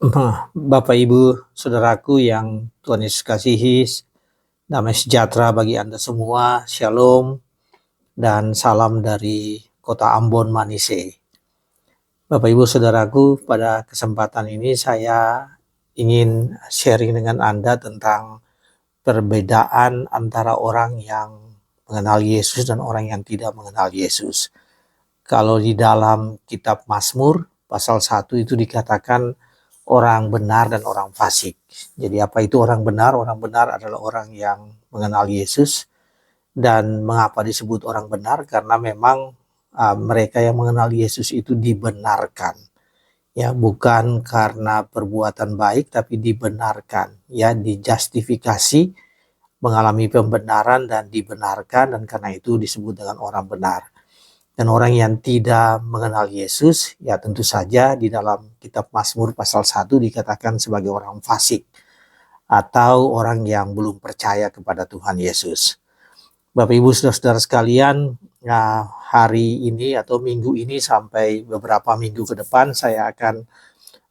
Bapak Ibu, saudaraku yang Tuhan Yesus kasihi, damai sejahtera bagi Anda semua, Shalom, dan salam dari kota Ambon, Manise. Bapak Ibu, saudaraku, pada kesempatan ini saya ingin sharing dengan Anda tentang perbedaan antara orang yang mengenal Yesus dan orang yang tidak mengenal Yesus. Kalau di dalam kitab Mazmur, pasal 1 itu dikatakan orang benar dan orang fasik. Jadi apa itu orang benar? Orang benar adalah orang yang mengenal Yesus. Dan mengapa disebut orang benar? Karena memang mereka yang mengenal Yesus itu dibenarkan. Ya, bukan karena perbuatan baik tapi dibenarkan, ya, dijustifikasi, mengalami pembenaran dan dibenarkan, dan karena itu disebut dengan orang benar. Dan orang yang tidak mengenal Yesus, ya tentu saja di dalam kitab Mazmur pasal 1 dikatakan sebagai orang fasik atau orang yang belum percaya kepada Tuhan Yesus. Bapak Ibu saudara-saudara sekalian, hari ini atau minggu ini sampai beberapa minggu ke depan saya akan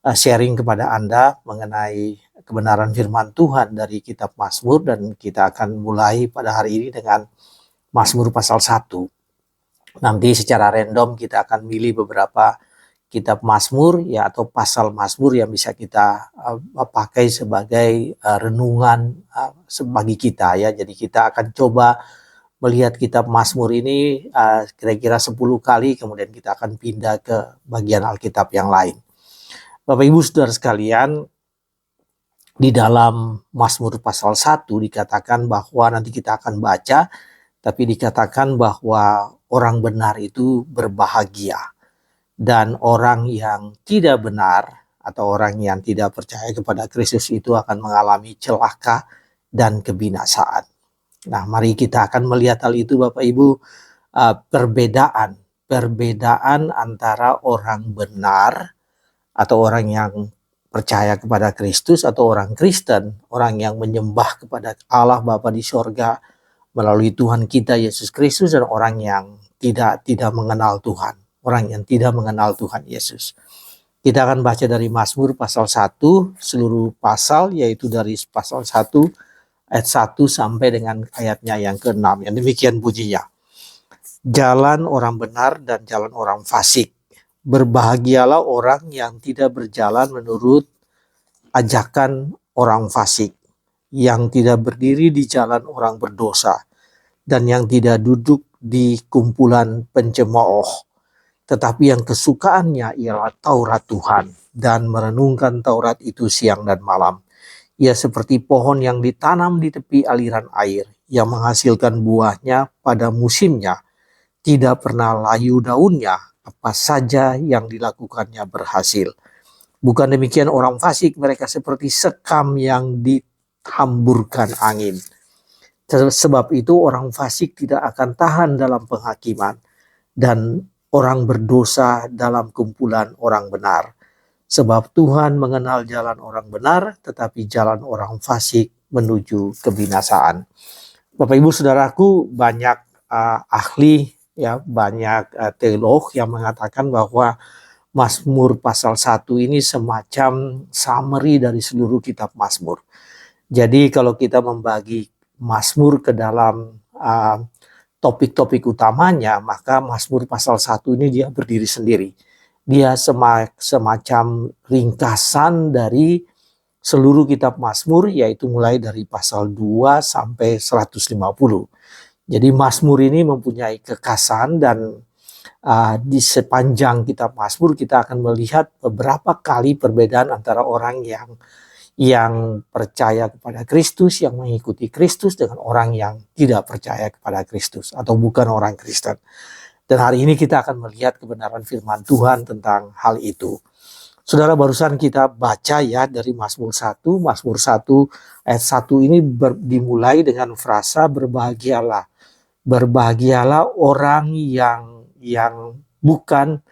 sharing kepada Anda mengenai kebenaran firman Tuhan dari kitab Mazmur, dan kita akan mulai pada hari ini dengan Mazmur pasal 1. Nanti secara random kita akan milih beberapa kitab Mazmur, ya, atau pasal Mazmur yang bisa kita pakai sebagai renungan bagi kita, ya. Jadi kita akan coba melihat kitab Mazmur ini kira-kira 10 kali, kemudian kita akan pindah ke bagian Alkitab yang lain. Bapak Ibu saudara sekalian, di dalam Mazmur pasal 1 dikatakan bahwa, nanti kita akan baca, tapi dikatakan bahwa orang benar itu berbahagia, dan orang yang tidak benar atau orang yang tidak percaya kepada Kristus itu akan mengalami celaka dan kebinasaan. Nah, mari kita akan melihat hal itu Bapak Ibu, perbedaan antara orang benar atau orang yang percaya kepada Kristus atau orang Kristen, orang yang menyembah kepada Allah Bapa di sorga melalui Tuhan kita Yesus Kristus, dan orang yang tidak mengenal Tuhan, orang yang tidak mengenal Tuhan Yesus. Kita akan baca dari Mazmur pasal 1, seluruh pasal, yaitu dari pasal 1 ayat 1 sampai dengan ayatnya yang ke-6. Yang demikian bunyinya. Jalan orang benar dan jalan orang fasik. Berbahagialah orang yang tidak berjalan menurut ajakan orang fasik, yang tidak berdiri di jalan orang berdosa, dan yang tidak duduk di kumpulan pencemooh, tetapi yang kesukaannya ialah Taurat Tuhan, dan merenungkan Taurat itu siang dan malam. Ia seperti pohon yang ditanam di tepi aliran air, yang menghasilkan buahnya pada musimnya, tidak pernah layu daunnya, apa saja yang dilakukannya berhasil. Bukan demikian orang fasik, mereka seperti sekam yang dihamburkan angin. Sebab itu orang fasik tidak akan tahan dalam penghakiman, dan orang berdosa dalam kumpulan orang benar. Sebab Tuhan mengenal jalan orang benar, tetapi jalan orang fasik menuju kebinasaan. Bapak Ibu saudaraku, banyak ahli, ya, banyak teolog yang mengatakan bahwa Mazmur pasal 1 ini semacam summary dari seluruh kitab Mazmur. Jadi kalau kita membagi Mazmur ke dalam topik-topik utamanya, maka Mazmur pasal 1 ini dia berdiri sendiri. Dia semacam ringkasan dari seluruh kitab Mazmur, yaitu mulai dari pasal 2 sampai 150. Jadi Mazmur ini mempunyai kekhasan, dan di sepanjang kitab Mazmur kita akan melihat beberapa kali perbedaan antara orang yang percaya kepada Kristus, yang mengikuti Kristus, dengan orang yang tidak percaya kepada Kristus atau bukan orang Kristen. Dan hari ini kita akan melihat kebenaran firman Tuhan tentang hal itu. Saudara, barusan kita baca, ya, dari Mazmur 1. Mazmur 1 ayat 1 ini dimulai dengan frasa berbahagialah. Berbahagialah orang yang bukan,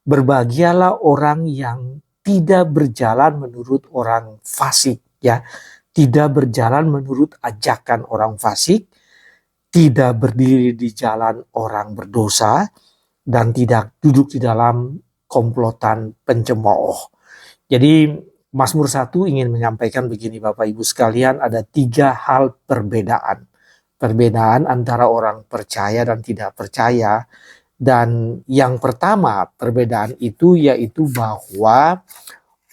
berbahagialah orang yang tidak berjalan menurut orang fasik, ya, tidak berjalan menurut ajakan orang fasik, tidak berdiri di jalan orang berdosa, dan tidak duduk di dalam komplotan pencemooh. Jadi Mazmur 1 ingin menyampaikan begini Bapak Ibu sekalian, ada 3 hal perbedaan. Perbedaan antara orang percaya dan tidak percaya. Dan yang pertama perbedaan itu yaitu bahwa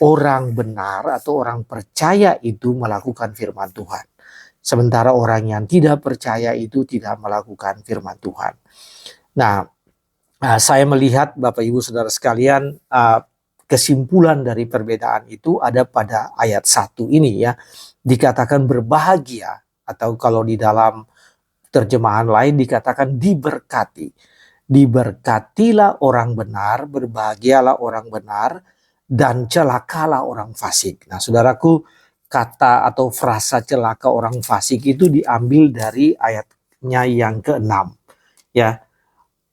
orang benar atau orang percaya itu melakukan firman Tuhan. Sementara orang yang tidak percaya itu tidak melakukan firman Tuhan. Nah, saya melihat Bapak Ibu Saudara sekalian, kesimpulan dari perbedaan itu ada pada ayat 1 ini ya. Dikatakan berbahagia, atau kalau di dalam terjemahan lain dikatakan diberkati. Diberkatilah orang benar, berbahagialah orang benar, dan celakalah orang fasik. Nah saudaraku, kata atau frasa celaka orang fasik itu diambil dari ayatnya yang ke-6 ya.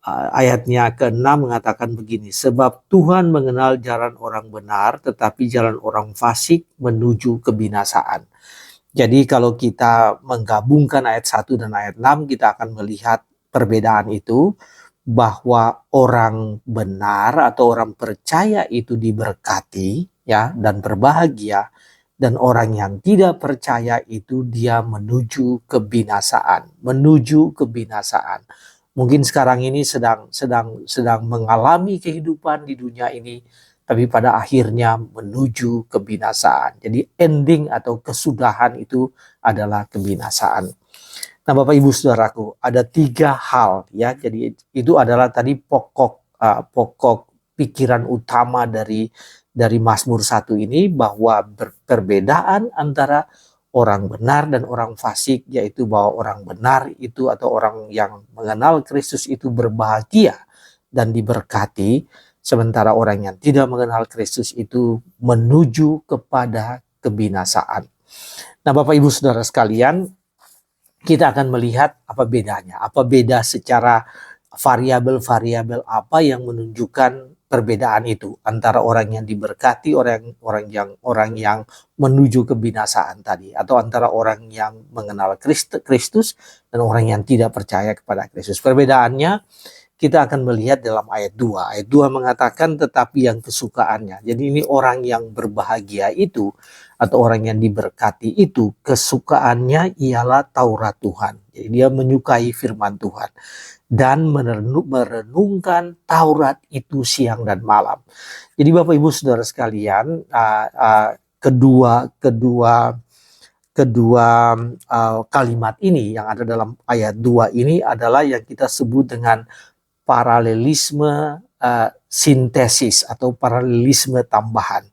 Ayatnya ke-6 mengatakan begini, sebab Tuhan mengenal jalan orang benar, tetapi jalan orang fasik menuju kebinasaan. Jadi kalau kita menggabungkan ayat 1 dan ayat 6, kita akan melihat perbedaan itu, bahwa orang benar atau orang percaya itu diberkati ya dan berbahagia, dan orang yang tidak percaya itu dia menuju kebinasaan, menuju kebinasaan. Mungkin sekarang ini sedang mengalami kehidupan di dunia ini, tapi pada akhirnya menuju kebinasaan. Jadi ending atau kesudahan itu adalah kebinasaan. Nah Bapak Ibu Saudaraku, ada 3 hal ya. Jadi itu adalah tadi pokok pikiran utama dari Mazmur 1 ini, bahwa perbedaan antara orang benar dan orang fasik, yaitu bahwa orang benar itu atau orang yang mengenal Kristus itu berbahagia dan diberkati, sementara orang yang tidak mengenal Kristus itu menuju kepada kebinasaan. Nah Bapak Ibu Saudara sekalian, kita akan melihat apa bedanya, apa beda secara variabel-variabel apa yang menunjukkan perbedaan itu antara orang yang diberkati, orang yang menuju kebinasaan tadi, atau antara orang yang mengenal Kristus dan orang yang tidak percaya kepada Kristus. Perbedaannya kita akan melihat dalam ayat 2. Ayat 2 mengatakan tetapi yang kesukaannya. Jadi ini orang yang berbahagia itu atau orang yang diberkati itu, kesukaannya ialah Taurat Tuhan. Jadi dia menyukai firman Tuhan dan merenungkan Taurat itu siang dan malam. Jadi Bapak Ibu Saudara sekalian, kedua kalimat ini yang ada dalam ayat 2 ini adalah yang kita sebut dengan paralelisme sintesis atau paralelisme tambahan.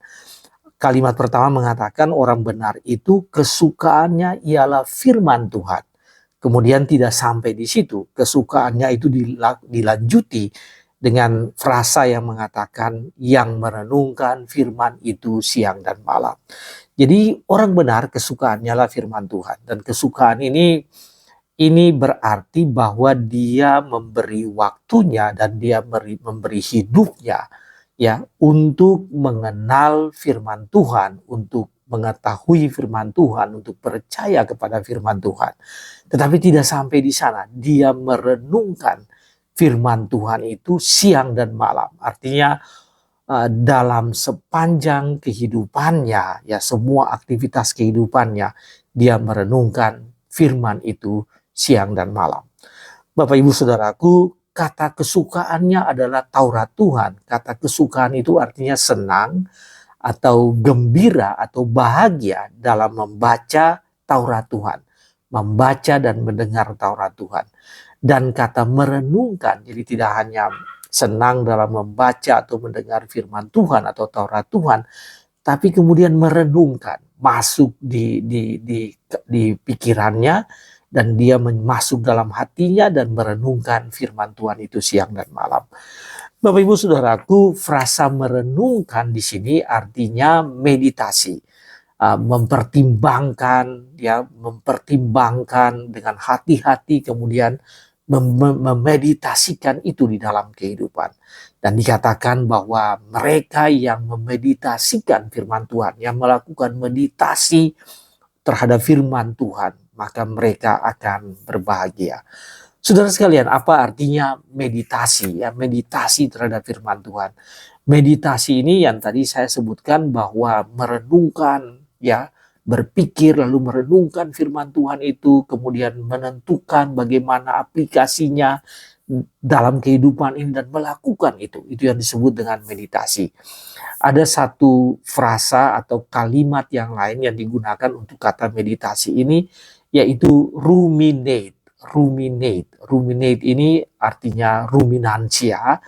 Kalimat pertama mengatakan orang benar itu kesukaannya ialah firman Tuhan. Kemudian tidak sampai di situ, kesukaannya itu dilanjuti dengan frasa yang mengatakan yang merenungkan firman itu siang dan malam. Jadi orang benar kesukaannya lah firman Tuhan, dan kesukaan ini berarti bahwa dia memberi waktunya dan dia memberi hidupnya ya untuk mengenal firman Tuhan, untuk mengetahui firman Tuhan, untuk percaya kepada firman Tuhan. Tetapi tidak sampai di sana, dia merenungkan firman Tuhan itu siang dan malam. Artinya dalam sepanjang kehidupannya, ya semua aktivitas kehidupannya, dia merenungkan firman itu siang dan malam. Bapak Ibu Saudaraku, kata kesukaannya adalah Taurat Tuhan. Kata kesukaan itu artinya senang atau gembira atau bahagia dalam membaca Taurat Tuhan, membaca dan mendengar Taurat Tuhan. Dan kata merenungkan, jadi tidak hanya senang dalam membaca atau mendengar firman Tuhan atau Taurat Tuhan, tapi kemudian merenungkan, masuk di pikirannya, dan dia masuk dalam hatinya dan merenungkan firman Tuhan itu siang dan malam. Bapak Ibu Saudaraku, frasa merenungkan di sini artinya meditasi, mempertimbangkan dengan hati-hati, kemudian memeditasikan itu di dalam kehidupan. Dan dikatakan bahwa mereka yang memeditasikan firman Tuhan, yang melakukan meditasi terhadap firman Tuhan, maka mereka akan berbahagia. Saudara sekalian, apa artinya meditasi? Ya, meditasi terhadap firman Tuhan. Meditasi ini yang tadi saya sebutkan bahwa merenungkan, ya, berpikir lalu merenungkan firman Tuhan itu, kemudian menentukan bagaimana aplikasinya dalam kehidupan ini dan melakukan itu yang disebut dengan meditasi. Ada satu frasa atau kalimat yang lain yang digunakan untuk kata meditasi ini, yaitu ruminate. Ruminate ini artinya ruminansia.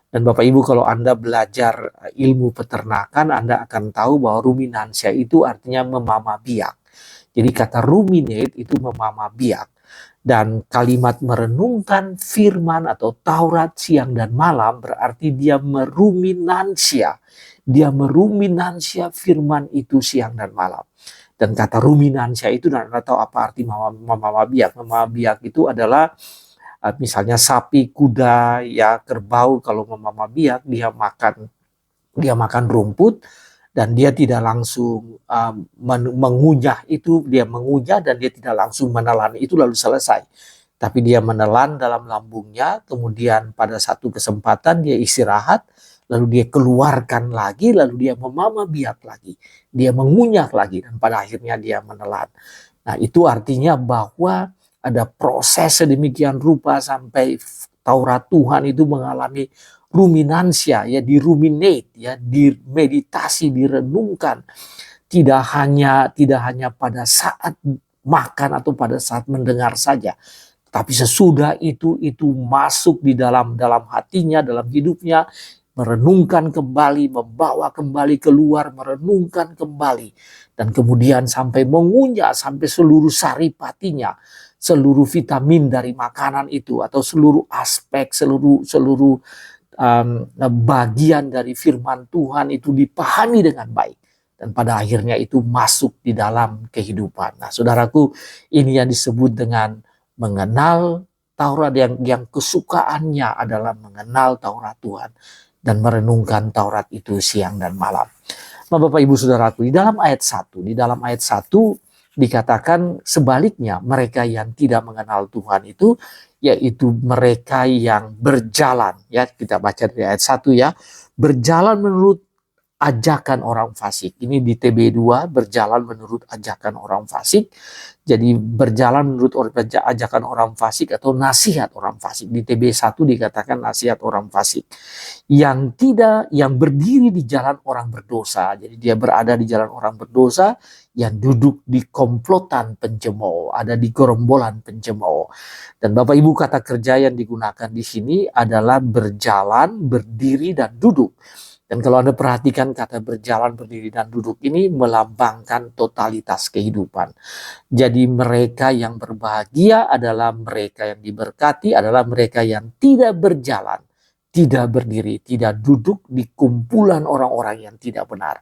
Dan Bapak Ibu, kalau Anda belajar ilmu peternakan, Anda akan tahu bahwa ruminansia itu artinya memama biak. Jadi kata ruminate itu memama biak. Dan kalimat merenungkan firman atau Taurat siang dan malam berarti dia meruminansia. Dia meruminansia firman itu siang dan malam. Dan kata ruminansia itu, Anda tahu apa arti memama biak. Memama biak itu adalah misalnya sapi, kuda, ya kerbau, kalau memama biak dia makan rumput dan dia tidak langsung mengunyah itu, dia mengunyah dan dia tidak langsung menelan itu lalu selesai. Tapi dia menelan dalam lambungnya, kemudian pada satu kesempatan dia istirahat, lalu dia keluarkan lagi, lalu dia memama biak lagi, dia mengunyah lagi, dan pada akhirnya dia menelan. Nah, itu artinya bahwa ada proses sedemikian rupa sampai Taurat Tuhan itu mengalami ruminansia, ya, diruminate, ya, dimeditasi, direnungkan. Tidak hanya pada saat makan atau pada saat mendengar saja, tapi sesudah itu masuk di dalam hatinya, dalam hidupnya, merenungkan kembali, membawa kembali keluar, merenungkan kembali, dan kemudian sampai mengunyah sampai seluruh saripatinya, seluruh vitamin dari makanan itu, atau seluruh aspek, seluruh bagian dari firman Tuhan itu dipahami dengan baik, dan pada akhirnya itu masuk di dalam kehidupan. Nah, saudaraku, ini yang disebut dengan mengenal Taurat, yang kesukaannya adalah mengenal Taurat Tuhan dan merenungkan Taurat itu siang dan malam. Nah, Bapak Ibu Saudaraku, di dalam ayat 1 dikatakan sebaliknya, mereka yang tidak mengenal Tuhan itu, yaitu mereka yang berjalan, ya, kita baca dari ayat 1, ya, berjalan menurut ajakan orang fasik. Ini di TB2, berjalan menurut ajakan orang fasik. Jadi berjalan menurut ajakan orang fasik atau nasihat orang fasik. Di TB1 dikatakan nasihat orang fasik. Yang berdiri di jalan orang berdosa. Jadi dia berada di jalan orang berdosa, yang duduk di komplotan pencemooh, ada di gerombolan pencemooh. Dan Bapak Ibu, kata kerja yang digunakan di sini adalah berjalan, berdiri, dan duduk. Dan kalau Anda perhatikan, kata berjalan, berdiri, dan duduk ini melambangkan totalitas kehidupan. Jadi mereka yang berbahagia adalah mereka yang diberkati, adalah mereka yang tidak berjalan, tidak berdiri, tidak duduk di kumpulan orang-orang yang tidak benar,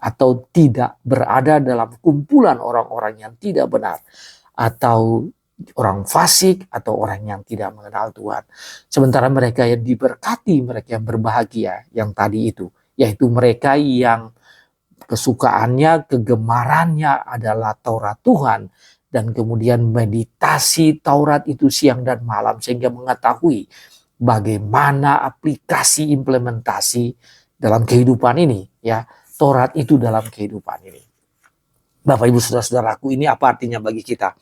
atau tidak berada dalam kumpulan orang-orang yang tidak benar, atau orang fasik, atau orang yang tidak mengenal Tuhan. Sementara mereka yang diberkati, mereka yang berbahagia, yang tadi itu, yaitu mereka yang kesukaannya, kegemarannya adalah Taurat Tuhan, dan kemudian meditasi Taurat itu siang dan malam, sehingga mengetahui bagaimana aplikasi implementasi dalam kehidupan ini, ya, Taurat itu dalam kehidupan ini. Bapak Ibu Saudara-saudaraku, ini apa artinya bagi kita?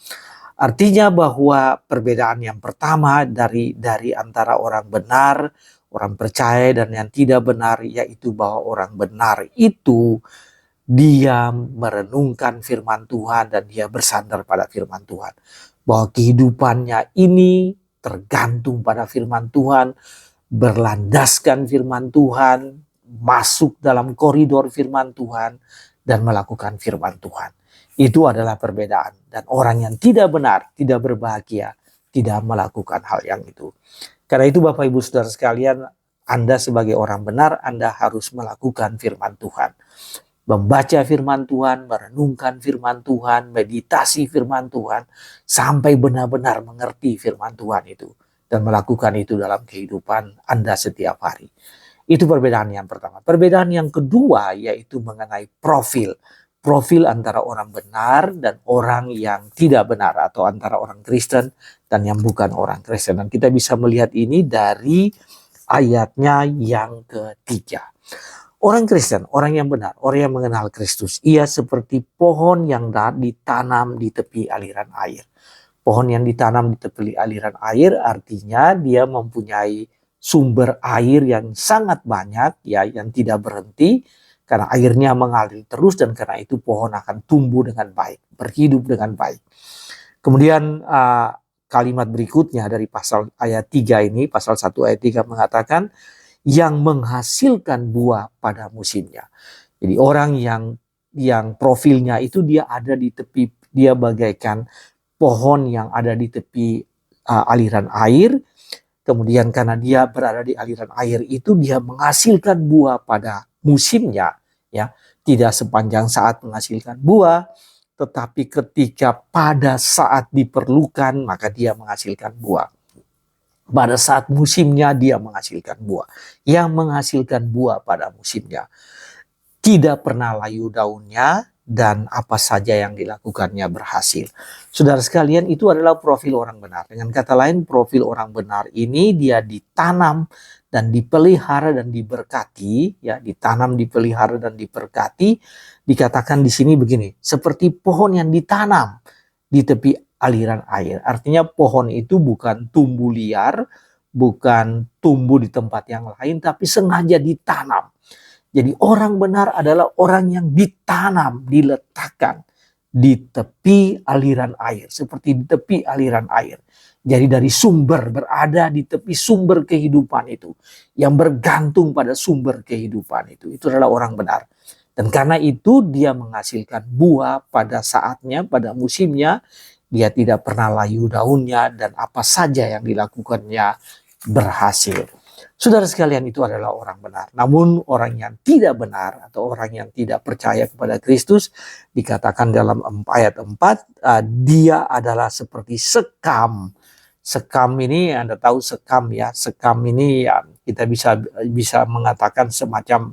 Artinya bahwa perbedaan yang pertama dari antara orang benar, orang percaya, dan yang tidak benar, yaitu bahwa orang benar itu dia merenungkan firman Tuhan dan dia bersandar pada firman Tuhan. Bahwa kehidupannya ini tergantung pada firman Tuhan, berlandaskan firman Tuhan, masuk dalam koridor firman Tuhan, dan melakukan firman Tuhan. Itu adalah perbedaan. Dan orang yang tidak benar, tidak berbahagia, tidak melakukan hal yang itu. Karena itu Bapak Ibu Saudara sekalian, Anda sebagai orang benar, Anda harus melakukan firman Tuhan. Membaca firman Tuhan, merenungkan firman Tuhan, meditasi firman Tuhan, sampai benar-benar mengerti firman Tuhan itu. Dan melakukan itu dalam kehidupan Anda setiap hari. Itu perbedaan yang pertama. Perbedaan yang kedua yaitu mengenai profil. Profil antara orang benar dan orang yang tidak benar, atau antara orang Kristen dan yang bukan orang Kristen. Dan kita bisa melihat ini dari ayatnya yang ketiga. Orang Kristen, orang yang benar, orang yang mengenal Kristus, ia seperti pohon yang ditanam di tepi aliran air. Pohon yang ditanam di tepi aliran air artinya dia mempunyai sumber air yang sangat banyak, ya, yang tidak berhenti, karena airnya mengalir terus, dan karena itu pohon akan tumbuh dengan baik, berhidup dengan baik. Kemudian kalimat berikutnya dari pasal ayat 3 ini, pasal 1 ayat 3 mengatakan, yang menghasilkan buah pada musimnya. Jadi orang yang profilnya itu dia ada di tepi, dia bagaikan pohon yang ada di tepi aliran air. Kemudian karena dia berada di aliran air itu, dia menghasilkan buah pada musimnya, ya. Tidak sepanjang saat menghasilkan buah, tetapi ketika pada saat diperlukan maka dia menghasilkan buah. Pada saat musimnya dia menghasilkan buah. Yang menghasilkan buah pada musimnya. Tidak pernah layu daunnya, dan apa saja yang dilakukannya berhasil. Saudara sekalian, itu adalah profil orang benar. Dengan kata lain, profil orang benar ini dia ditanam dan dipelihara dan diberkati, ya, ditanam, dipelihara dan diberkati. Dikatakan di sini begini, seperti pohon yang ditanam di tepi aliran air. Artinya pohon itu bukan tumbuh liar, bukan tumbuh di tempat yang lain, tapi sengaja ditanam. Jadi orang benar adalah orang yang ditanam, diletakkan di tepi aliran air, seperti di tepi aliran air. Jadi dari sumber, berada di tepi sumber kehidupan itu, yang bergantung pada sumber kehidupan itu adalah orang benar. Dan karena itu dia menghasilkan buah pada saatnya, pada musimnya. Dia tidak pernah layu daunnya, dan apa saja yang dilakukannya berhasil. Saudara sekalian, itu adalah orang benar. Namun orang yang tidak benar atau orang yang tidak percaya kepada Kristus, dikatakan dalam ayat 4, dia adalah seperti sekam. Sekam ini, Anda tahu sekam, ya. Sekam ini, ya, kita bisa mengatakan semacam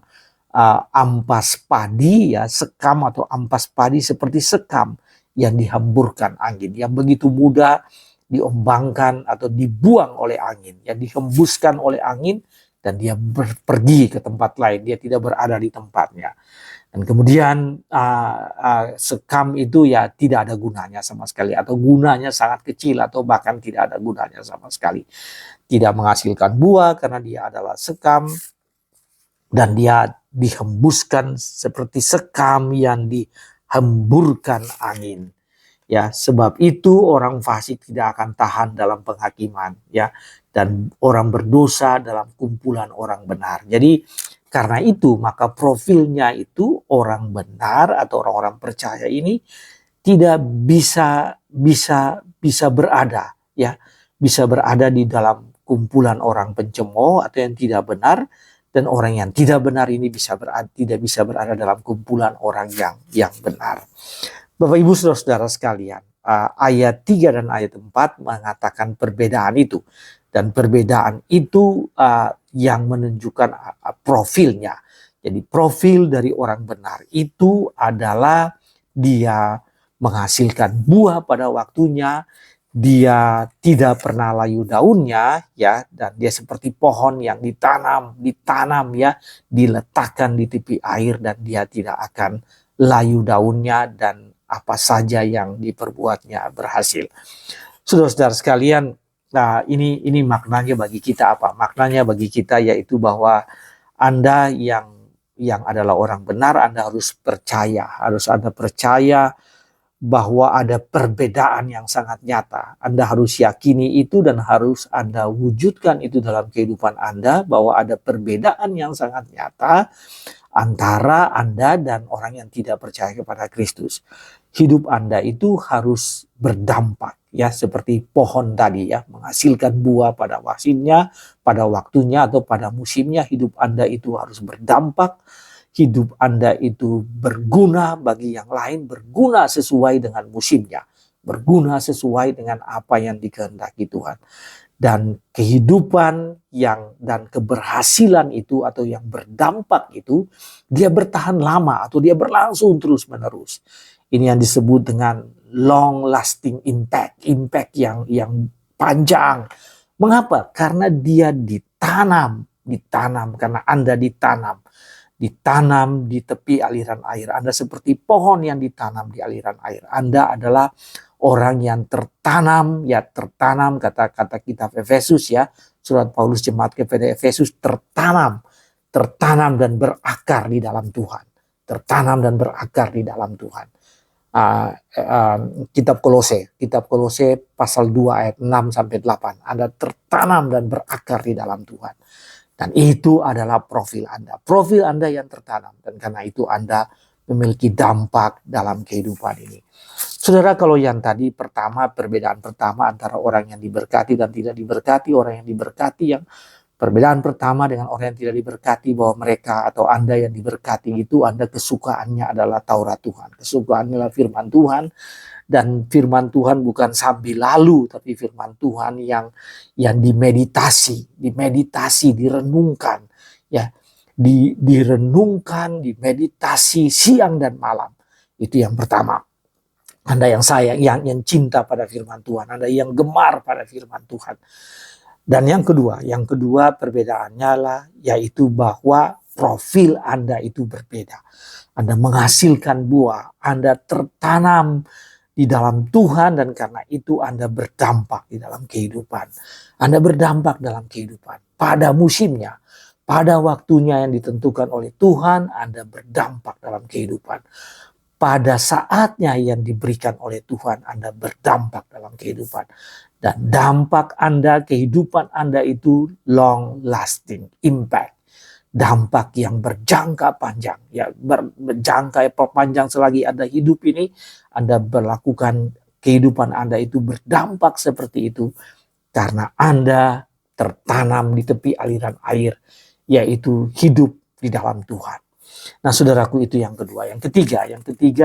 ampas padi, ya. Sekam atau ampas padi seperti sekam yang dihamburkan angin, yang begitu mudah diombangkan atau dibuang oleh angin, yang dihembuskan oleh angin, dan dia pergi ke tempat lain, dia tidak berada di tempatnya. Dan kemudian sekam itu, ya, tidak ada gunanya sama sekali, atau gunanya sangat kecil, atau bahkan tidak ada gunanya sama sekali. Tidak menghasilkan buah karena dia adalah sekam, dan dia dihembuskan seperti sekam yang hemburkan angin, ya. Sebab itu orang fasik tidak akan tahan dalam penghakiman, ya, dan orang berdosa dalam kumpulan orang benar. Jadi karena itu maka profilnya itu orang benar atau orang-orang percaya ini tidak bisa berada, ya, bisa berada di dalam kumpulan orang pencemooh atau yang tidak benar. Dan orang yang tidak benar ini tidak bisa berada dalam kumpulan orang yang benar. Bapak Ibu Saudara sekalian, ayat 3 dan ayat 4 mengatakan perbedaan itu. Dan perbedaan itu yang menunjukkan profilnya. Jadi profil dari orang benar itu adalah dia menghasilkan buah pada waktunya, dia tidak pernah layu daunnya, ya, dan dia seperti pohon yang ditanam, ya, diletakkan di tepi air, dan dia tidak akan layu daunnya, dan apa saja yang diperbuatnya berhasil. Saudara-saudara sekalian, nah ini maknanya bagi kita apa? Maknanya bagi kita yaitu bahwa Anda yang adalah orang benar, Anda harus percaya, Anda percaya bahwa ada perbedaan yang sangat nyata. Anda harus yakini itu dan harus Anda wujudkan itu dalam kehidupan Anda, bahwa ada perbedaan yang sangat nyata antara Anda dan orang yang tidak percaya kepada Kristus. Hidup Anda itu harus berdampak, ya, seperti pohon tadi, ya, menghasilkan buah pada musimnya, pada waktunya atau pada musimnya. Hidup Anda itu harus berdampak. Hidup Anda itu berguna bagi yang lain, berguna sesuai dengan musimnya, berguna sesuai dengan apa yang dikehendaki Tuhan. Dan kehidupan dan keberhasilan itu atau yang berdampak itu, dia bertahan lama atau dia berlangsung terus menerus. Ini yang disebut dengan long lasting impact yang panjang. Mengapa? Karena dia ditanam ditanam karena Anda ditanam di tepi aliran air. Anda seperti pohon yang ditanam di aliran air. Anda adalah orang yang tertanam, kata-kata kitab Efesus ya, surat Paulus jemaat kepada Efesus, tertanam dan berakar di dalam Tuhan. Tertanam dan berakar di dalam Tuhan. Kitab Kolose pasal 2 ayat 6 sampai 8. Anda tertanam dan berakar di dalam Tuhan. Dan itu adalah profil Anda yang tertanam. Dan karena itu Anda memiliki dampak dalam kehidupan ini. Saudara, kalau yang tadi perbedaan pertama antara orang yang diberkati dan tidak diberkati, orang yang diberkati, yang perbedaan pertama dengan orang yang tidak diberkati, bahwa mereka atau Anda yang diberkati itu Anda kesukaannya adalah Taurat Tuhan. Kesukaannya adalah firman Tuhan. Dan firman Tuhan bukan sambil lalu, tapi firman Tuhan yang dimeditasi, direnungkan, ya, direnungkan, dimeditasi siang dan malam. Itu yang pertama. Anda yang sayang, yang cinta pada firman Tuhan, Anda yang gemar pada firman Tuhan. Dan yang kedua perbedaannya lah, yaitu bahwa profil Anda itu berbeda. Anda menghasilkan buah, Anda tertanam di dalam Tuhan, dan karena itu Anda berdampak di dalam kehidupan. Anda berdampak dalam kehidupan. Pada musimnya, pada waktunya yang ditentukan oleh Tuhan, Anda berdampak dalam kehidupan. Pada saatnya yang diberikan oleh Tuhan, Anda berdampak dalam kehidupan. Dan dampak Anda, kehidupan Anda itu long lasting impact. Dampak yang berjangka panjang, ya, berjangka panjang selagi Anda hidup ini, Anda berlakukan kehidupan Anda itu berdampak seperti itu karena Anda tertanam di tepi aliran air, yaitu hidup di dalam Tuhan. Nah, saudaraku, itu yang kedua. Yang ketiga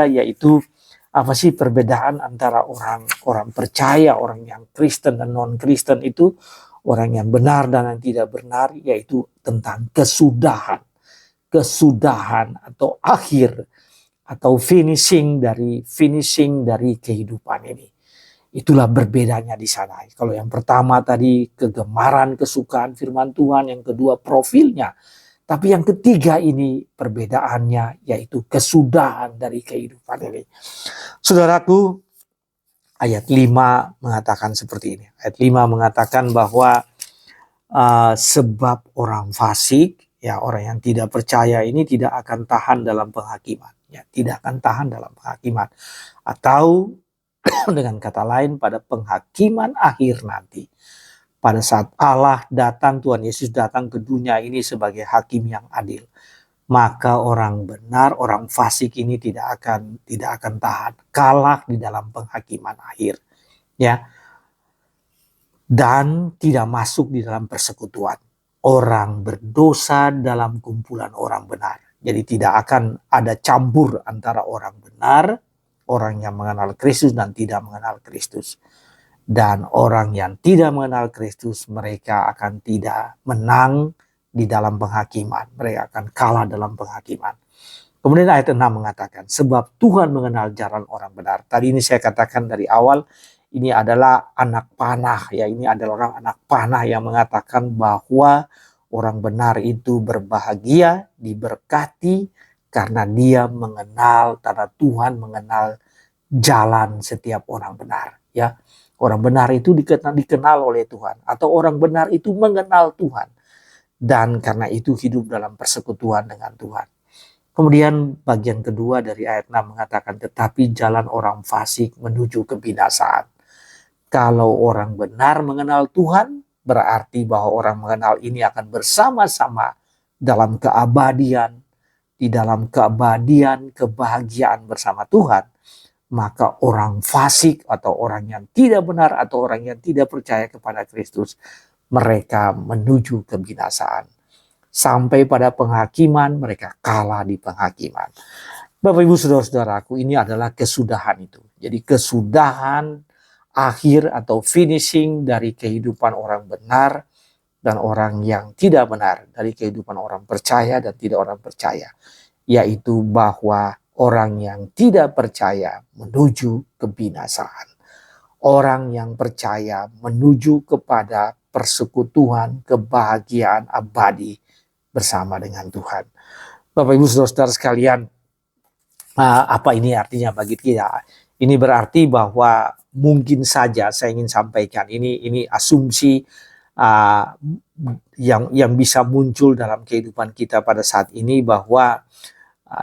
yaitu apa sih perbedaan antara orang percaya, orang yang Kristen dan non-Kristen itu, orang yang benar dan yang tidak benar, yaitu tentang kesudahan atau akhir atau finishing dari kehidupan ini. Itulah berbedanya di sana. Kalau yang pertama tadi kegemaran, kesukaan firman Tuhan, yang kedua profilnya. Tapi yang ketiga ini perbedaannya, yaitu kesudahan dari kehidupan ini. Saudaraku, ayat 5 mengatakan seperti ini. Ayat 5 mengatakan bahwa sebab orang fasik, ya, orang yang tidak percaya ini tidak akan tahan dalam penghakiman. Ya, tidak akan tahan dalam penghakiman. Atau dengan kata lain, pada penghakiman akhir nanti. Pada saat Allah datang, Tuhan Yesus datang ke dunia ini sebagai hakim yang adil, maka orang benar, orang fasik ini tidak akan tahan, kalah di dalam penghakiman akhir, ya, dan tidak masuk di dalam persekutuan orang berdosa dalam kumpulan orang benar. Jadi tidak akan ada campur antara orang benar, orang yang mengenal Kristus dan tidak mengenal Kristus. Dan orang yang tidak mengenal Kristus, mereka akan tidak menang di dalam penghakiman. Mereka akan kalah dalam penghakiman. Kemudian ayat 6 mengatakan, sebab Tuhan mengenal jalan orang benar. Tadi ini saya katakan dari awal, ini adalah anak panah. Ya, ini adalah orang anak panah yang mengatakan bahwa orang benar itu berbahagia, diberkati, karena dia mengenal, karena Tuhan mengenal jalan setiap orang benar. Ya, orang benar itu dikenal oleh Tuhan, atau orang benar itu mengenal Tuhan, dan karena itu hidup dalam persekutuan dengan Tuhan. Kemudian bagian kedua dari ayat 6 mengatakan, tetapi jalan orang fasik menuju kebinasaan. Kalau orang benar mengenal Tuhan, berarti bahwa orang mengenal ini akan bersama-sama dalam keabadian, di dalam keabadian, kebahagiaan bersama Tuhan. Maka orang fasik atau orang yang tidak benar atau orang yang tidak percaya kepada Kristus, mereka menuju kebinasaan. Sampai pada penghakiman, mereka kalah di penghakiman. Bapak Ibu Saudara-saudaraku, ini adalah kesudahan itu. Jadi kesudahan akhir atau finishing dari kehidupan orang benar dan orang yang tidak benar, dari kehidupan orang percaya dan tidak orang percaya, yaitu bahwa orang yang tidak percaya menuju kebinasaan. Orang yang percaya menuju kepada persekutuan, kebahagiaan abadi bersama dengan Tuhan. Bapak Ibu Saudara-saudara sekalian, apa ini artinya bagi kita? Ini berarti bahwa mungkin saja saya ingin sampaikan ini asumsi uh, yang bisa muncul dalam kehidupan kita pada saat ini, bahwa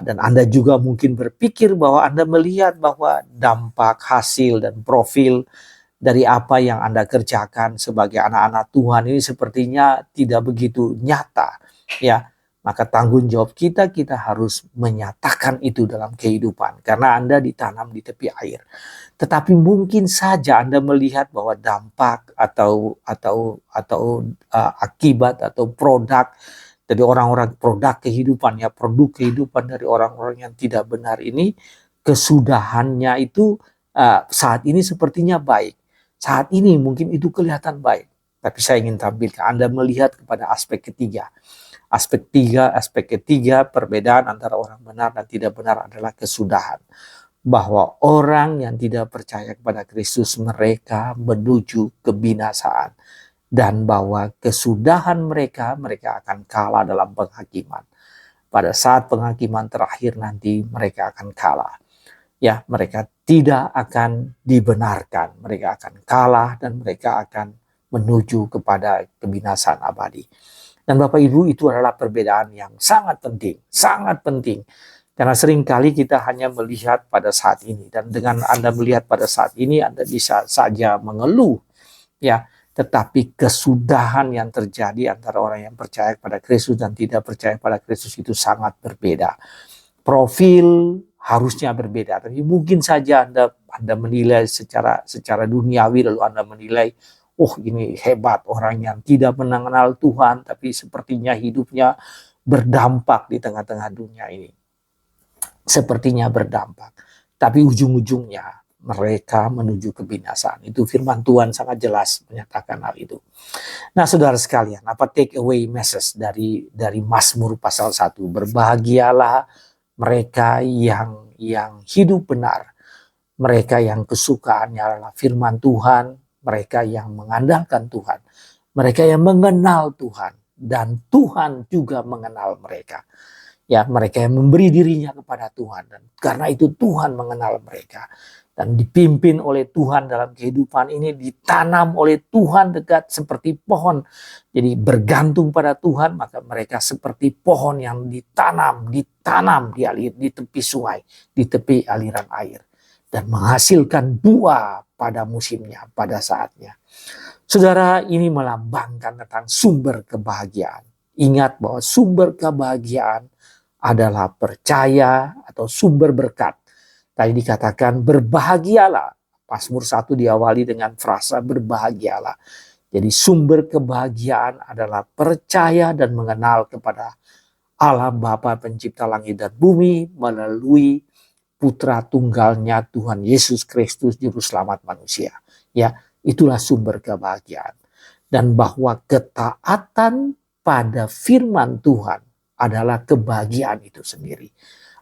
dan Anda juga mungkin berpikir bahwa Anda melihat bahwa dampak, hasil, dan profil dari apa yang Anda kerjakan sebagai anak-anak Tuhan ini sepertinya tidak begitu nyata, ya. Maka tanggung jawab kita harus menyatakan itu dalam kehidupan, karena Anda ditanam di tepi air. Tetapi mungkin saja Anda melihat bahwa dampak atau akibat atau produk dari orang-orang, produk kehidupan, ya, produk kehidupan dari orang-orang yang tidak benar ini, kesudahannya itu saat ini sepertinya baik. Saat ini mungkin itu kelihatan baik. Tapi saya ingin tampilkan, Anda melihat kepada aspek ketiga. Aspek ketiga perbedaan antara orang benar dan tidak benar adalah kesudahan. Bahwa orang yang tidak percaya kepada Kristus, mereka menuju kebinasaan. Dan bahwa kesudahan mereka akan kalah dalam penghakiman. Pada saat penghakiman terakhir nanti mereka akan kalah. Ya, mereka tidak akan dibenarkan. Mereka akan kalah dan mereka akan menuju kepada kebinasaan abadi. Dan Bapak Ibu, itu adalah perbedaan yang sangat penting, sangat penting. Karena seringkali kita hanya melihat pada saat ini. Dan dengan Anda melihat pada saat ini, Anda bisa saja mengeluh, ya. Tetapi kesudahan yang terjadi antara orang yang percaya kepada Kristus dan tidak percaya pada Kristus itu sangat berbeda. Profil harusnya berbeda, tapi mungkin saja Anda menilai secara duniawi, lalu Anda menilai, oh ini hebat orang yang tidak mengenal Tuhan, tapi sepertinya hidupnya berdampak di tengah-tengah dunia ini. Sepertinya berdampak, tapi ujung-ujungnya mereka menuju kebinasaan. Itu firman Tuhan sangat jelas menyatakan hal itu. Nah, saudara sekalian, apa take away message dari Mazmur pasal 1? Berbahagialah mereka yang hidup benar, mereka yang kesukaannya adalah firman Tuhan, mereka yang mengandalkan Tuhan, mereka yang mengenal Tuhan, dan Tuhan juga mengenal mereka. Ya, mereka yang memberi dirinya kepada Tuhan, dan karena itu Tuhan mengenal mereka. Dan dipimpin oleh Tuhan dalam kehidupan ini, ditanam oleh Tuhan dekat seperti pohon. Jadi bergantung pada Tuhan, maka mereka seperti pohon yang ditanam di tepi sungai, di tepi aliran air. Dan menghasilkan buah pada musimnya, pada saatnya. Saudara, ini melambangkan tentang sumber kebahagiaan. Ingat bahwa sumber kebahagiaan adalah percaya atau sumber berkat. Tadi dikatakan berbahagialah. Mazmur 1 diawali dengan frasa berbahagialah. Jadi sumber kebahagiaan adalah percaya dan mengenal kepada Allah Bapa pencipta langit dan bumi melalui putra tunggalnya Tuhan Yesus Kristus juru selamat manusia. Ya, itulah sumber kebahagiaan. Dan bahwa ketaatan pada firman Tuhan adalah kebahagiaan itu sendiri.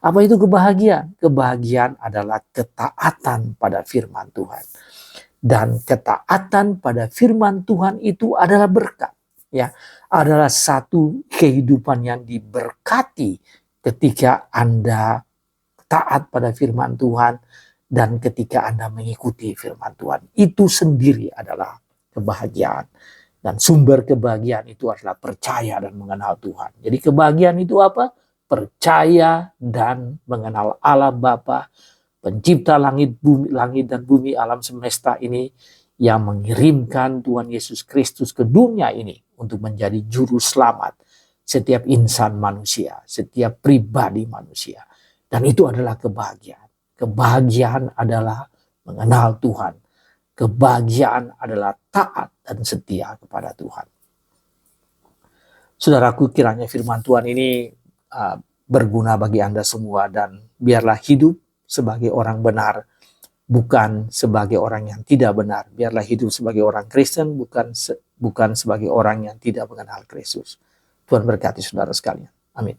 Apa itu kebahagiaan? Kebahagiaan adalah ketaatan pada firman Tuhan. Dan ketaatan pada firman Tuhan itu adalah berkat. Ya, adalah satu kehidupan yang diberkati ketika Anda taat pada firman Tuhan dan ketika Anda mengikuti firman Tuhan. Itu sendiri adalah kebahagiaan. Dan sumber kebahagiaan itu adalah percaya dan mengenal Tuhan. Jadi kebahagiaan itu apa? Percaya dan mengenal Allah Bapa, pencipta langit dan bumi, alam semesta ini, yang mengirimkan Tuhan Yesus Kristus ke dunia ini untuk menjadi juru selamat setiap insan manusia, setiap pribadi manusia. Dan itu adalah kebahagiaan. Kebahagiaan adalah mengenal Tuhan. Kebahagiaan adalah taat dan setia kepada Tuhan. Saudaraku, kiranya firman Tuhan ini berguna bagi Anda semua, dan biarlah hidup sebagai orang benar, bukan sebagai orang yang tidak benar. Biarlah hidup sebagai orang Kristen, bukan sebagai orang yang tidak mengenal Kristus. Tuhan berkati saudara sekalian. Amin.